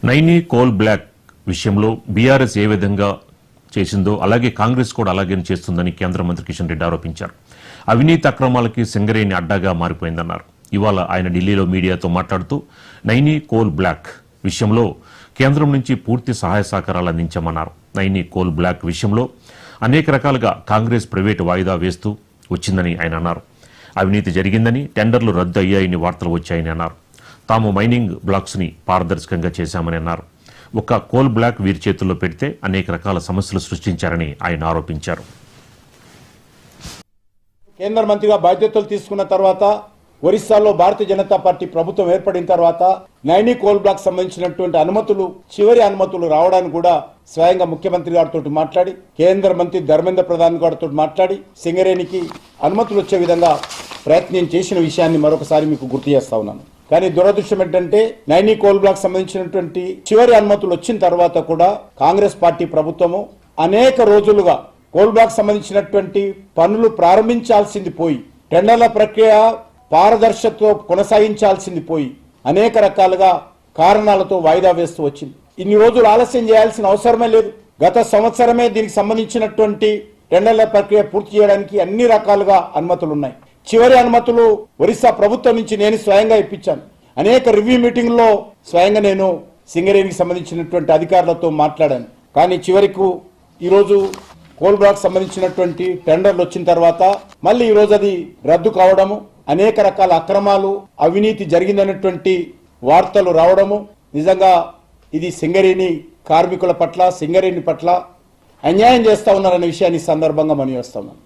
Naini coal block విషయంలో BRS ఏ విధంగా చేసిందో అలాగే కాంగ్రెస్ కూడా అలాగే చేస్తుందని కేంద్ర మంత్రి కిషన్ రెడ్డి ఆరోపించారు. అవినీతి అక్రమాలకి సింగరేణి అడ్డాగా మారిపోయిందన్నారు. ఇవాళ ఆయన ఢిల్లీలో మీడియాతో మాట్లాడుతూ నైనీ కోల్ బ్లాక్ విషయంలో కేంద్రం నుంచి పూర్తి సహాయ సహకారాలు అందించామన్నారు. నైనీ కోల్ బ్లాక్ విషయంలో అనేక రకాలుగా కాంగ్రెస్ ప్రైవేటు వాయిదా వేస్తూ వచ్చిందని ఆయన అన్నారు. అవినీతి జరిగిందని, టెండర్లు రద్దు అయ్యాయని వార్తలు వచ్చాయని అన్నారు. తాము మైనింగ్ బ్లాక్స్ ని పారదర్శకంగా చేశామని అన్నారు. ఒక కోల్ బ్లాక్ వీరి చేతుల్లో పెడితే అనేక రకాల సమస్యలు సృష్టించారని ఆయన ఆరోపించారు. కేంద్ర మంత్రిగా బాధ్యతలు తీసుకున్న తర్వాత ఒరిస్సాలో భారతీయ జనతా పార్టీ ప్రభుత్వం ఏర్పడిన తర్వాత నైనీ కోల్ బ్లాక్ సంబంధించినటువంటి అనుమతులు, చివరి అనుమతులు రావడానికి కూడా స్వయంగా ముఖ్యమంత్రి గారితో మాట్లాడి, కేంద్ర మంత్రి ధర్మేంద్ర ప్రధాన్ గారితో మాట్లాడి సింగరేణికి అనుమతులు వచ్చే విధంగా ప్రయత్నం చేసిన విషయాన్ని మరొకసారి మీకు గుర్తు చేస్తా ఉన్నాను. కానీ దురదృష్టం ఏంటంటే నైనీ కోల్ బ్లాక్ సంబంధించినటువంటి చివరి అనుమతులు వచ్చిన తర్వాత కూడా కాంగ్రెస్ పార్టీ ప్రభుత్వము అనేక రోజులుగా కోల్ బ్లాక్ సంబంధించినటువంటి పనులు ప్రారంభించాల్సింది పోయి, టెండర్ల ప్రక్రియ పారదర్శకతో కొనసాగించాల్సింది పోయి అనేక రకాలుగా కారణాలతో వాయిదా వేస్తూ వచ్చింది. ఇన్ని రోజులు ఆలస్యం చేయాల్సిన అవసరమే లేదు. గత సంవత్సరమే దీనికి సంబంధించినటువంటి టెండర్ల ప్రక్రియ పూర్తి చేయడానికి అన్ని రకాలుగా అనుమతులు ఉన్నాయి. చివరి అనుమతులు ఒరిస్సా ప్రభుత్వం నుంచి నేను స్వయంగా ఇప్పించాను. అనేక రివ్యూ మీటింగ్లో స్వయంగా నేను సింగరేణికి సంబంధించినటువంటి అధికారులతో మాట్లాడాను. కానీ చివరికి ఈరోజు కోల్ బ్లాక్ సంబంధించినటువంటి టెండర్లు వచ్చిన తర్వాత మళ్ళీ ఈరోజు అది రద్దు కావడము, అనేక రకాల అక్రమాలు, అవినీతి జరిగిందనేటువంటి వార్తలు రావడము నిజంగా ఇది సింగరేణి కార్మికుల పట్ల, సింగరేణి పట్ల అన్యాయం చేస్తా ఉన్నారనే విషయాన్ని సందర్భంగా మనం చేస్తా ఉన్నాం.